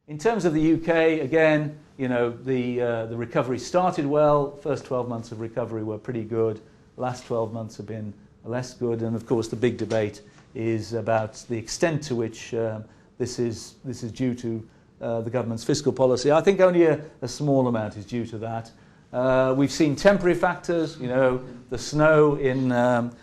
In terms of the UK, again, the recovery started well. First 12 months of recovery were pretty good. Last 12 months have been less good. And of course, the big debate is about the extent to which this is due to the government's fiscal policy. I think only a small amount is due to that. We've seen temporary factors, the snow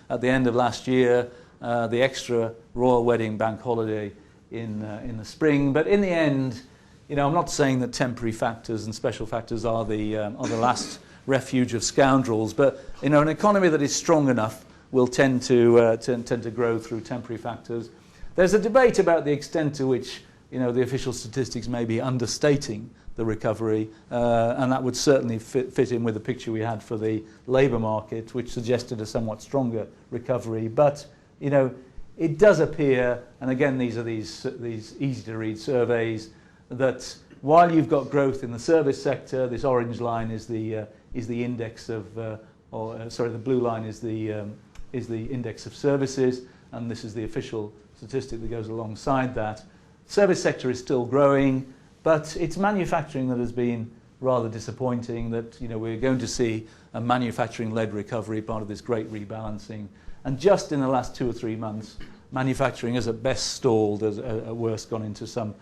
at the end of last year, the extra royal wedding bank holiday in the spring. But in the end, I'm not saying that temporary factors and special factors are the last refuge of scoundrels, but an economy that is strong enough will tend to grow through temporary factors. There's a debate about the extent to which the official statistics may be understating the recovery, and that would certainly fit in with the picture we had for the labour market, which suggested a somewhat stronger recovery. But it does appear, and again these are these easy to read surveys, that while you've got growth in the service sector, this orange line is the index of, the blue line is the index of services, and this is the official statistic that goes alongside that. Service sector is still growing, but it's manufacturing that has been rather disappointing. That we're going to see a manufacturing-led recovery, part of this great rebalancing, and just in the last 2 or 3 months, manufacturing has at best stalled, as at worst gone into some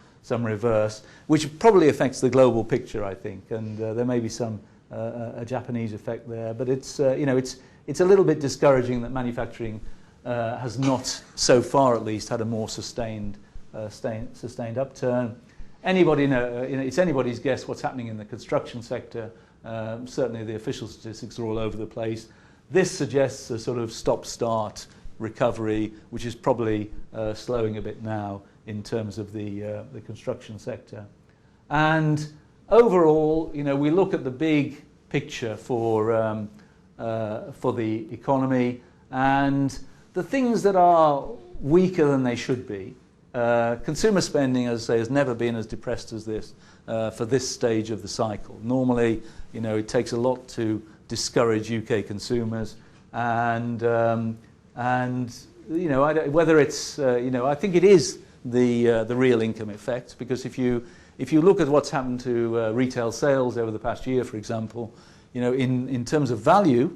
reverse, which probably affects the global picture, I think, and there may be some a Japanese effect there. But it's a little bit discouraging that manufacturing has not, so far at least, had a more sustained upturn. It's anybody's guess what's happening in the construction sector. Certainly, the official statistics are all over the place. This suggests a sort of stop-start recovery, which is probably slowing a bit now in terms of the construction sector. And overall, we look at the big picture for the economy, and the things that are weaker than they should be. Consumer spending, as I say, has never been as depressed as this for this stage of the cycle. Normally, it takes a lot to discourage UK consumers, and whether it's I think it is the real income effect, because if you look at what's happened to retail sales over the past year, for example, in terms of value,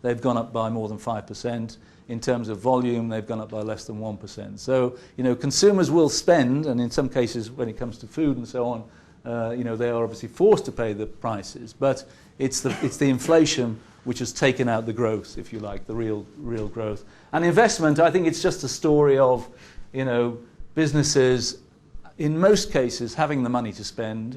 they've gone up by more than 5%. In terms of volume, they've gone up by less than 1%. So, consumers will spend, and in some cases, when it comes to food and so on, they are obviously forced to pay the prices. But it's the inflation which has taken out the growth, if you like, the real growth. And investment, I think it's just a story of, businesses, in most cases, having the money to spend.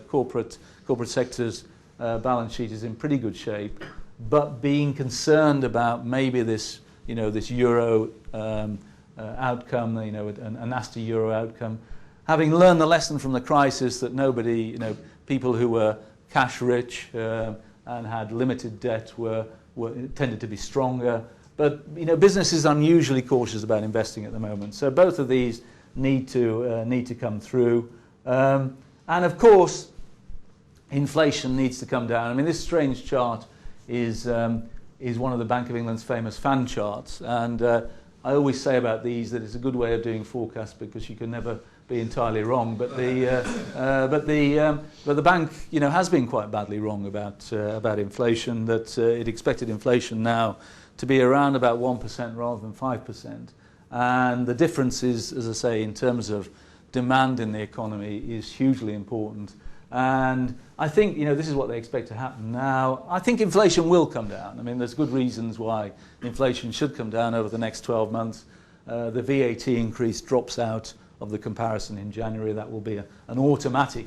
Corporate sector's balance sheet is in pretty good shape, but being concerned about maybe this euro outcome, a nasty euro outcome, having learned the lesson from the crisis that nobody, people who were cash rich and had limited debt were tended to be stronger. But businesses are unusually cautious about investing at the moment. So both of these need to come through, and of course, inflation needs to come down. I mean, this strange chart is one of the Bank of England's famous fan charts, and I always say about these that it's a good way of doing forecasts because you can never be entirely wrong. But the bank, has been quite badly wrong about inflation. That it expected inflation now to be around about 1% rather than 5%, and the difference is, as I say, in terms of demand in the economy, is hugely important. And I think, this is what they expect to happen now. I think inflation will come down. I mean, there's good reasons why inflation should come down over the next 12 months. The VAT increase drops out of the comparison in January. That will be an automatic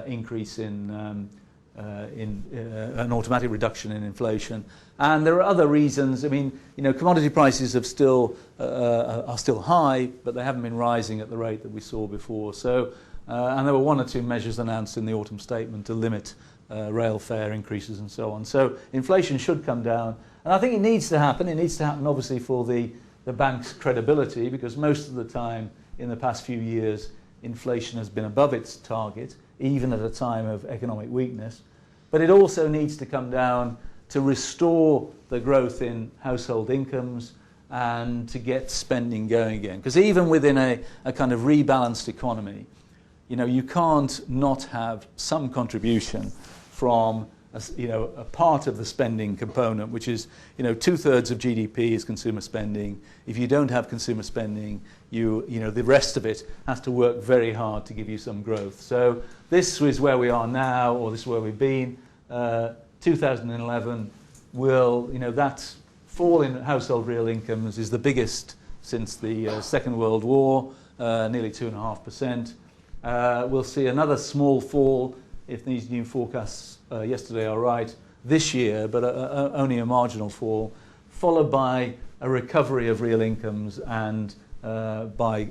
increase in an automatic reduction in inflation. And there are other reasons. I mean, commodity prices are still high, but they haven't been rising at the rate that we saw before. So. And there were 1 or 2 measures announced in the autumn statement to limit rail fare increases and so on. So inflation should come down. And I think it needs to happen. It needs to happen, obviously, for the bank's credibility, because most of the time in the past few years, inflation has been above its target, even at a time of economic weakness. But it also needs to come down to restore the growth in household incomes and to get spending going again. Because even within a kind of rebalanced economy, you can't not have some contribution from a part of the spending component, which is 2/3 of GDP is consumer spending. If you don't have consumer spending, the rest of it has to work very hard to give you some growth. So this is where we are now, or this is where we've been. 2011 that fall in household real incomes is the biggest since the Second World War, nearly 2.5%. We'll see another small fall if these new forecasts yesterday are right this year, but only a marginal fall, followed by a recovery of real incomes and by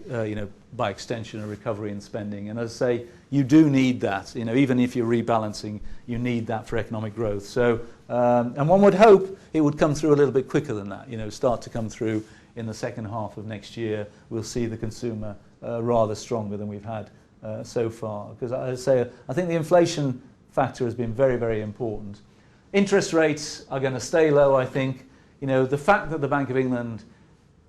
extension a recovery in spending. And as I say, you do need that. Even if you're rebalancing, you need that for economic growth. So, and one would hope it would come through a little bit quicker than that. Start to come through in the second half of next year. We'll see the consumer rather stronger than we've had so far. Because as I say, I think the inflation factor has been very, very important. Interest rates are going to stay low, I think. The fact that the Bank of England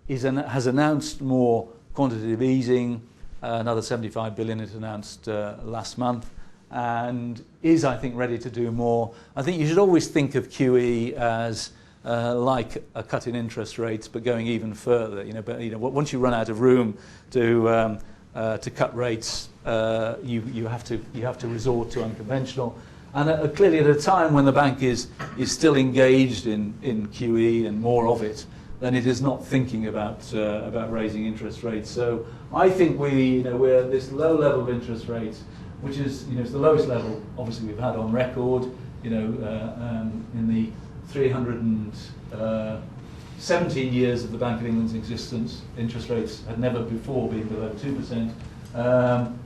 has announced more quantitative easing, another 75 billion it announced last month, and is, I think, ready to do more. I think you should always think of QE as like a cut in interest rates, but going even further. Once you run out of room to cut rates, you have to resort to unconventional. And clearly, at a time when the bank is still engaged in QE and more of it, then it is not thinking about raising interest rates. So I think we're at this low level of interest rates, which is it's the lowest level obviously we've had on record. In the 317 years of the Bank of England's existence, interest rates had never before been below 2%.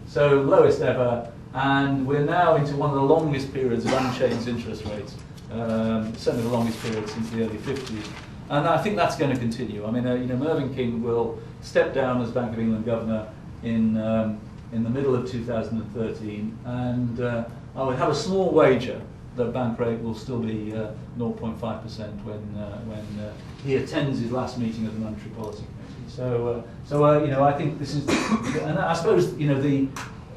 So lowest ever, and we're now into one of the longest periods of unchanged interest rates, certainly the longest period since the early 50s. And I think that's going to continue. I mean, Mervyn King will step down as Bank of England governor in the middle of 2013, and I would have a small wager that bank rate will still be 0.5% when he attends his last meeting of the Monetary Policy Committee. So I think this is, and I suppose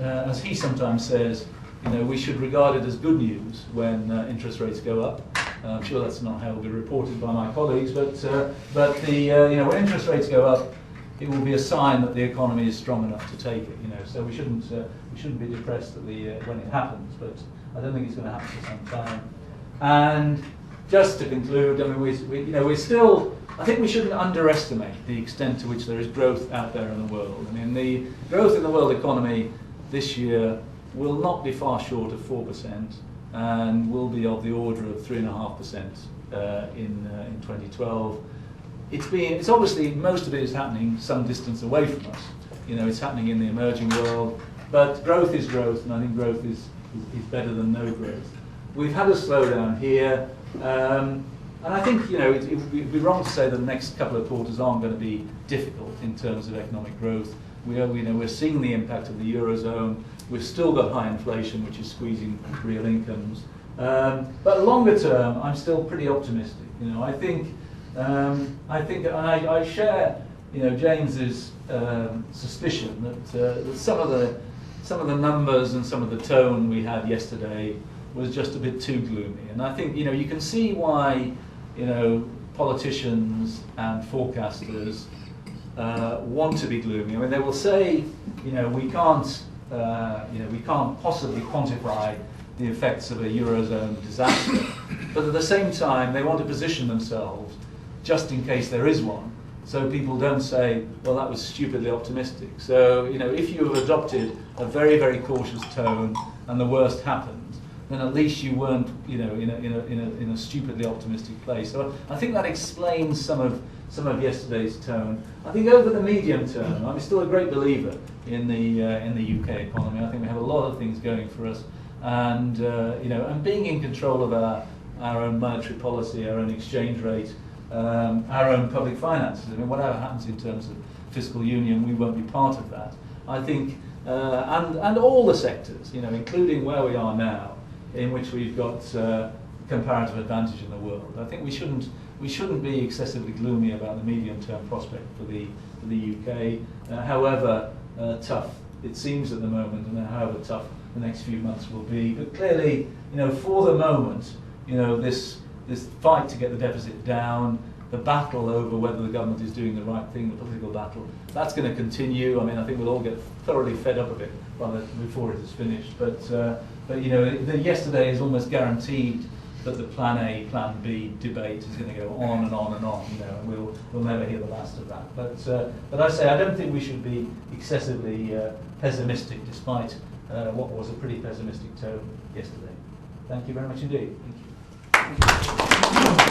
as he sometimes says, we should regard it as good news when interest rates go up. I'm sure that's not how it will be reported by my colleagues, but when interest rates go up, it will be a sign that the economy is strong enough to take it. So we shouldn't be depressed at when it happens, but I don't think it's going to happen for some time. And just to conclude, I mean, we're still. I think we shouldn't underestimate the extent to which there is growth out there in the world. I mean, the growth in the world economy this year will not be far short of 4%, and will be of the order of 3.5% in 2012. It's obviously, most of it is happening some distance away from us. It's happening in the emerging world, but growth is growth, and I think growth is better than no growth. We've had a slowdown here, and I think it would be wrong to say that the next couple of quarters aren't going to be difficult in terms of economic growth. We're seeing the impact of the Eurozone. We've still got high inflation, which is squeezing real incomes. But longer term, I'm still pretty optimistic. I think, and I share, James's suspicion that some of the numbers and some of the tone we had yesterday was just a bit too gloomy. And I think, you can see why, politicians and forecasters want to be gloomy. I mean, they will say, we can't possibly quantify the effects of a Eurozone disaster, but at the same time, they want to position themselves just in case there is one, so people don't say, well, that was stupidly optimistic. So, if you have adopted a very, very cautious tone and the worst happened, then at least you weren't, in a stupidly optimistic place. So I think that explains some of yesterday's tone. I think over the medium term, I'm still a great believer in the UK economy. I think we have a lot of things going for us, and and being in control of our own monetary policy, our own exchange rate, our own public finances. I mean, whatever happens in terms of fiscal union, we won't be part of that. I think, and all the sectors, including where we are now, in which we've got comparative advantage in the world. I think we shouldn't be excessively gloomy about the medium-term prospect for the UK, however tough it seems at the moment, and however tough the next few months will be. But clearly, for the moment, this fight to get the deficit down, the battle over whether the government is doing the right thing, the political battle, that's going to continue. I mean, I think we'll all get thoroughly fed up of it before it is finished. But yesterday is almost guaranteed that the Plan A, Plan B debate is going to go on and on and on, and we'll never hear the last of that. But I say I don't think we should be excessively pessimistic, despite what was a pretty pessimistic tone yesterday. Thank you very much indeed. Thank you.